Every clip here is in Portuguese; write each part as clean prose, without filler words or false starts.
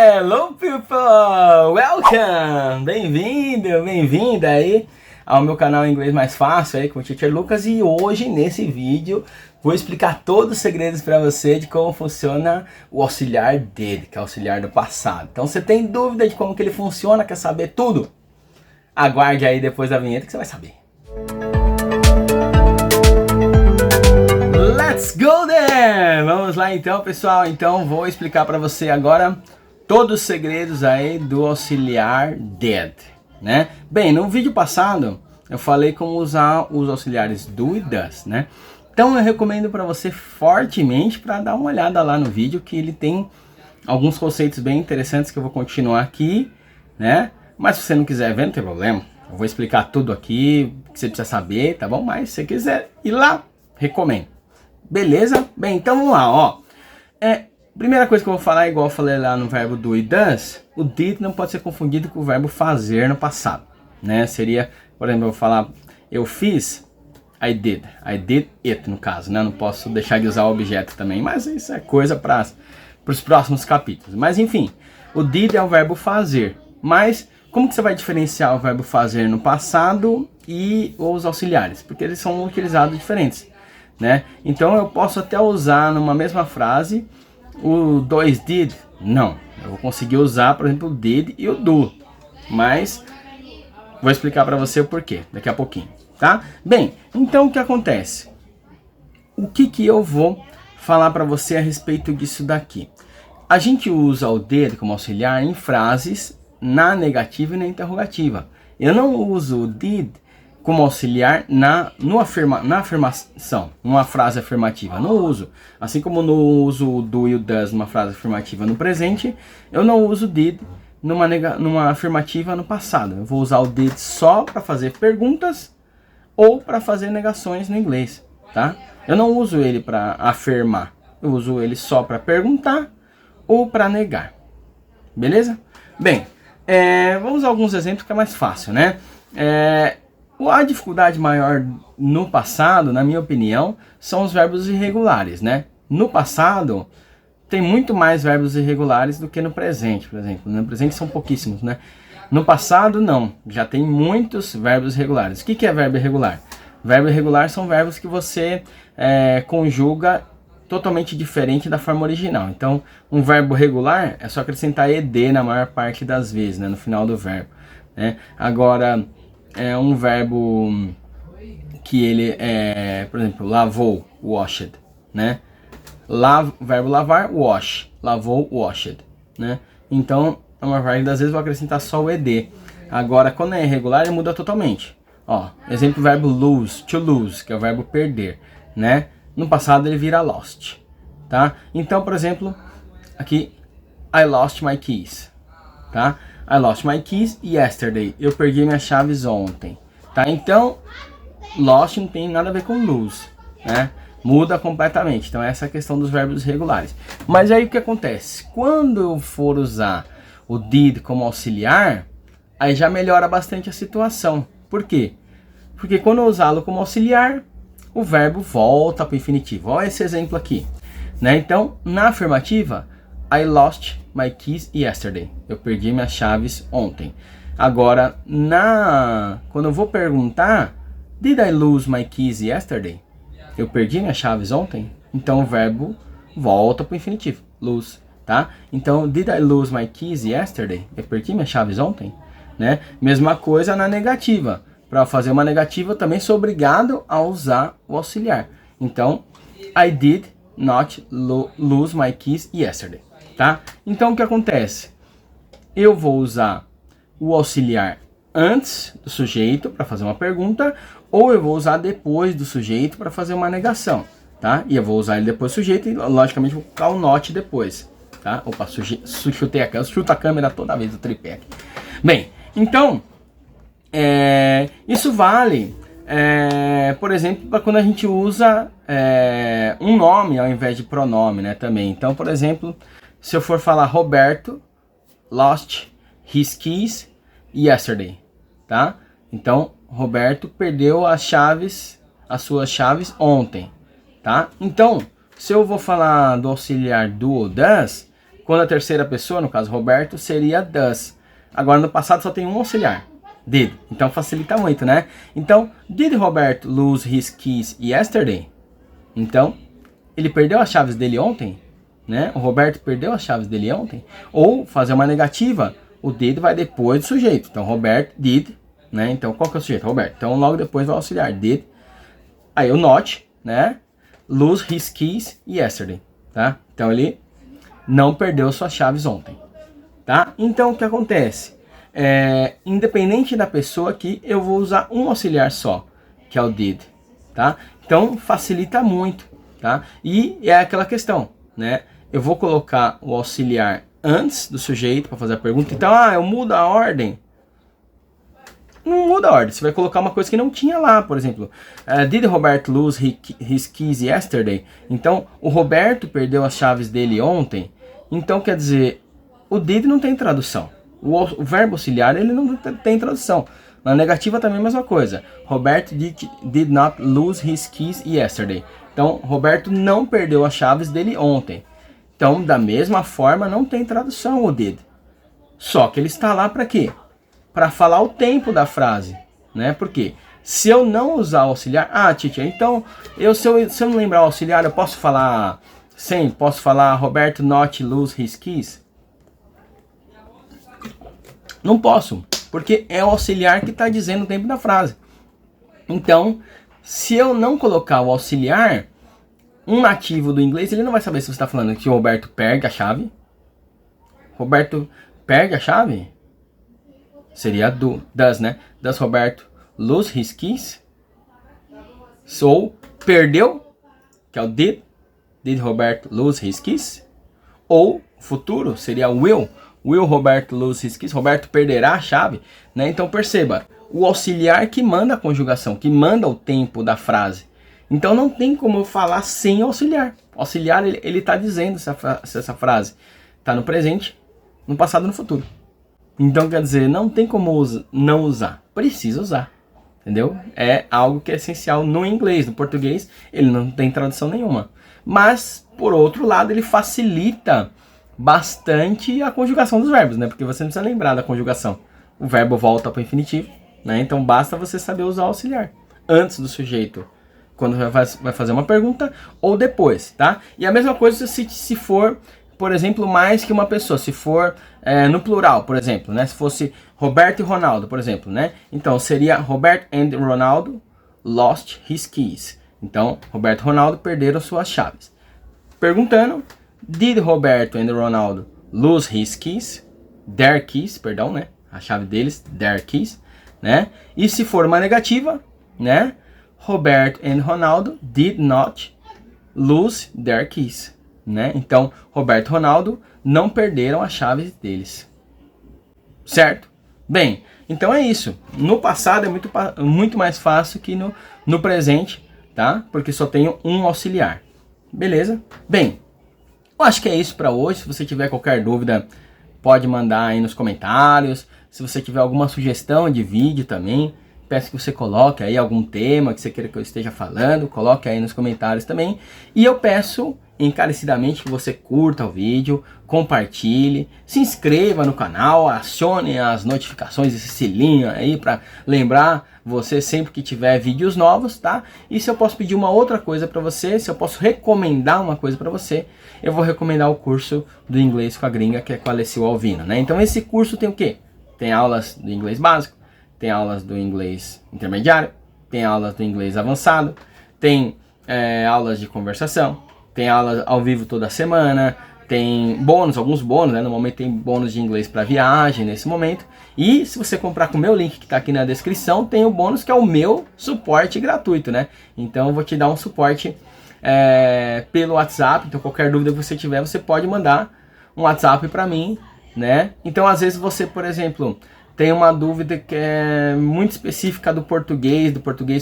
Hello people! Welcome! Bem-vindo, bem-vinda aí ao meu canal Inglês Mais Fácil aí com o Teacher Lucas. E hoje nesse vídeo vou explicar todos os segredos para você de como funciona o auxiliar did, que é o auxiliar do passado. Então você tem dúvida de como que ele funciona, quer saber tudo? Aguarde aí depois da vinheta que você vai saber. Let's go there! Vamos lá então, pessoal. Então vou explicar para você agora todos os segredos aí do auxiliar did, né? Bem, no vídeo passado eu falei como usar os auxiliares do e does, né? Então eu recomendo para você fortemente para dar uma olhada lá no vídeo, que ele tem alguns conceitos bem interessantes que eu vou continuar aqui, né? Mas se você não quiser ver, não tem problema. Eu vou explicar tudo aqui que você precisa saber, tá bom? Mas se você quiser ir lá, recomendo. Beleza? Bem, então vamos lá, ó. Primeira coisa que eu vou falar, igual eu falei lá no verbo do e does, o did não pode ser confundido com o verbo fazer no passado, né? Seria, por exemplo, eu vou falar, eu fiz, I did it no caso, né? Não posso deixar de usar o objeto também, mas isso é coisa para os próximos capítulos. Mas enfim, o did é o verbo fazer, mas como que você vai diferenciar o verbo fazer no passado e os auxiliares? Porque eles são utilizados diferentes, né? Então eu posso até usar numa mesma frase o dois did? Não, eu vou conseguir usar, por exemplo, o did e o do, mas vou explicar para você o porquê daqui a pouquinho, tá? Bem, então o que acontece? O que eu vou falar para você a respeito disso daqui? A gente usa o did como auxiliar em frases na negativa e na interrogativa. Eu não uso o did como auxiliar na afirmação, numa frase afirmativa. Não uso. Assim como não uso o do e o does numa frase afirmativa no presente, eu não uso did numa afirmativa no passado. Eu vou usar o did só para fazer perguntas ou para fazer negações no inglês, tá? Eu não uso ele para afirmar. Eu uso ele só para perguntar ou para negar. Beleza? Bem, vamos a alguns exemplos que é mais fácil, né? A dificuldade maior no passado, na minha opinião, são os verbos irregulares, né? No passado, tem muito mais verbos irregulares do que no presente, por exemplo. No presente são pouquíssimos, né? No passado, não. Já tem muitos verbos irregulares. O que é verbo irregular? Verbo irregular são verbos que você conjuga totalmente diferente da forma original. Então, um verbo regular é só acrescentar ed na maior parte das vezes, né? No final do verbo, né? Agora, um verbo que ele por exemplo, lavou, washed, né? Verbo lavar, wash. Lavou, washed, né? Então, a maior parte das vezes eu vou acrescentar só o ed. Agora, quando é irregular, ele muda totalmente. Ó, exemplo, verbo lose, to lose, que é o verbo perder, né? No passado ele vira lost, tá? Então, por exemplo, aqui, I lost my keys, tá? I lost my keys yesterday. Eu perdi minhas chaves ontem, tá? Então, lost não tem nada a ver com lose, né? Muda completamente. Então, essa é a questão dos verbos regulares. Mas aí o que acontece? Quando eu for usar o did como auxiliar, aí já melhora bastante a situação. Por quê? Porque quando eu usá-lo como auxiliar, o verbo volta para o infinitivo. Olha esse exemplo aqui, né? Então, na afirmativa, I lost my keys yesterday. Eu perdi minhas chaves ontem. Agora, quando eu vou perguntar, did I lose my keys yesterday? Eu perdi minhas chaves ontem? Então, o verbo volta para o infinitivo. Lose, tá? Então, did I lose my keys yesterday? Eu perdi minhas chaves ontem? Né? Mesma coisa na negativa. Para fazer uma negativa, eu também sou obrigado a usar o auxiliar. Então, I did not lose my keys yesterday, tá? Então, o que acontece? Eu vou usar o auxiliar antes do sujeito para fazer uma pergunta, ou eu vou usar depois do sujeito para fazer uma negação, tá? E eu vou usar ele depois do sujeito e, logicamente, vou colocar o not depois, tá? Opa, chuta a câmera toda vez do tripé aqui. Bem, então, isso vale, por exemplo, para quando a gente usa um nome ao invés de pronome, né, também. Então, por exemplo, se eu for falar Roberto lost his keys yesterday, tá? Então, Roberto perdeu as suas chaves ontem, tá? Então, se eu vou falar do auxiliar do ou does, Quando a terceira pessoa, no caso Roberto, seria does. Agora no passado só tem um auxiliar, did. Então facilita muito, né? Então, did Roberto lose his keys yesterday? Então, ele perdeu as chaves dele ontem, né? O Roberto perdeu as chaves dele ontem. Ou fazer uma negativa, o did vai depois do sujeito. Então, Roberto did, né? Então, qual que é o sujeito? Roberto. Então, logo depois vai o auxiliar, did. Aí o not, né? Lose his keys yesterday, tá? Então, ele não perdeu suas chaves ontem, tá? Então, o que acontece? Independente da pessoa aqui, eu vou usar um auxiliar só, que é o did, tá? Então, facilita muito, tá? E é aquela questão, né? Eu vou colocar o auxiliar antes do sujeito para fazer a pergunta. Então, eu mudo a ordem. Não muda a ordem. Você vai colocar uma coisa que não tinha lá, por exemplo. Did Robert lose his keys yesterday? Então, o Roberto perdeu as chaves dele ontem. Então, quer dizer, o did não tem tradução. O verbo auxiliar, ele não tem tradução. Na negativa também é a mesma coisa. Roberto did not lose his keys yesterday. Então, Roberto não perdeu as chaves dele ontem. Então, da mesma forma, não tem tradução o did. Só que ele está lá para quê? Para falar o tempo da frase, né? Porque se eu não usar o auxiliar... teacher, então, se eu não lembrar o auxiliar, eu posso falar... Posso falar Roberto not lose his keys? Não posso, porque é o auxiliar que está dizendo o tempo da frase. Então, se eu não colocar o auxiliar, um nativo do inglês, ele não vai saber se você está falando que o Roberto perde a chave. Roberto perde a chave? Seria does, né? Does Roberto lose his keys? So, perdeu, que é o did. Did Roberto lose his keys? Ou, futuro, seria will. Will Roberto lose his keys? Roberto perderá a chave, né? Então perceba, o auxiliar que manda a conjugação, que manda o tempo da frase. Então não tem como eu falar sem auxiliar. O auxiliar, ele está dizendo se essa frase está no presente, no passado e no futuro. Então quer dizer, não tem como não usar. Precisa usar, entendeu? É algo que é essencial no inglês. No português, ele não tem tradução nenhuma. Mas, por outro lado, ele facilita bastante a conjugação dos verbos, né? Porque você não precisa lembrar da conjugação. O verbo volta para o infinitivo, né? Então basta você saber usar o auxiliar antes do sujeito, quando vai fazer uma pergunta, ou depois, tá? E a mesma coisa se for, por exemplo, mais que uma pessoa. Se for no plural, por exemplo, né? Se fosse Roberto e Ronaldo, por exemplo, né? Então seria Robert and Ronaldo lost his keys. Então, Roberto e Ronaldo perderam suas chaves. Perguntando, did Roberto and Ronaldo lose his keys? Their keys, perdão, né? A chave deles, their keys, né? E se for uma negativa, né? Roberto and Ronaldo did not lose their keys, né? Então, Roberto e Ronaldo não perderam as chaves deles. Certo? Bem, então é isso. No passado é muito mais fácil que no presente, tá? Porque só tenho um auxiliar. Beleza? Bem, eu acho que é isso para hoje. Se você tiver qualquer dúvida, pode mandar aí nos comentários. Se você tiver alguma sugestão de vídeo também, peço que você coloque aí algum tema que você queira que eu esteja falando, coloque aí nos comentários também. E eu peço encarecidamente que você curta o vídeo, compartilhe, se inscreva no canal, acione as notificações, esse sininho aí para lembrar você sempre que tiver vídeos novos, tá? E se eu posso pedir uma outra coisa para você, se eu posso recomendar uma coisa para você, eu vou recomendar o curso do Inglês com a Gringa, que é com a Alessil Alvino, né? Então esse curso tem o quê? Tem aulas do inglês básico, tem aulas do inglês intermediário, tem aulas do inglês avançado, tem aulas de conversação, tem aulas ao vivo toda semana, tem bônus, alguns bônus, né? Normalmente tem bônus de inglês para viagem nesse momento. E se você comprar com o meu link que está aqui na descrição, tem o bônus que é o meu suporte gratuito, né? Então eu vou te dar um suporte pelo WhatsApp. Então qualquer dúvida que você tiver, você pode mandar um WhatsApp para mim, né? Então às vezes você, por exemplo, tem uma dúvida que é muito específica do português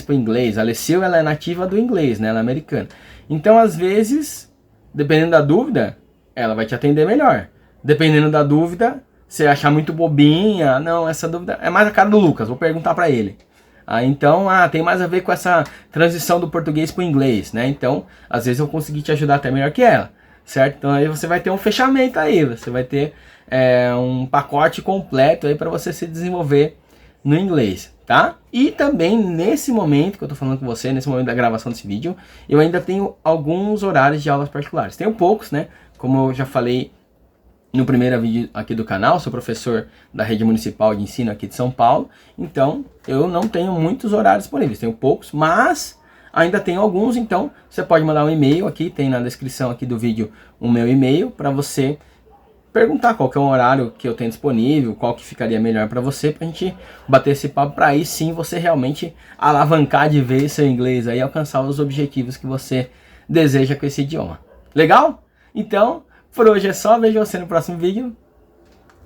para o inglês. A Alessil, ela é nativa do inglês, né? Ela é americana. Então, às vezes, dependendo da dúvida, ela vai te atender melhor. Dependendo da dúvida, você achar muito bobinha, não, essa dúvida é mais a cara do Lucas, vou perguntar para ele. Então, tem mais a ver com essa transição do português para o inglês, né? Então, às vezes eu consegui te ajudar até melhor que ela. certo? Então aí você vai ter um fechamento aí, você vai ter um pacote completo aí para você se desenvolver no inglês, tá? E também nesse momento que eu tô falando com você, nesse momento da gravação desse vídeo, eu ainda tenho alguns horários de aulas particulares. Tenho poucos, né? Como eu já falei no primeiro vídeo aqui do canal, sou professor da rede municipal de ensino aqui de São Paulo, então eu não tenho muitos horários disponíveis, tenho poucos, mas ainda tenho alguns, então você pode mandar um e-mail aqui, tem na descrição aqui do vídeo o meu e-mail para você perguntar qual que é o horário que eu tenho disponível, qual que ficaria melhor para você, pra gente bater esse papo, para aí sim você realmente alavancar de vez seu inglês aí, alcançar os objetivos que você deseja com esse idioma. Legal? Então, por hoje é só, vejo você no próximo vídeo.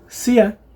See ya!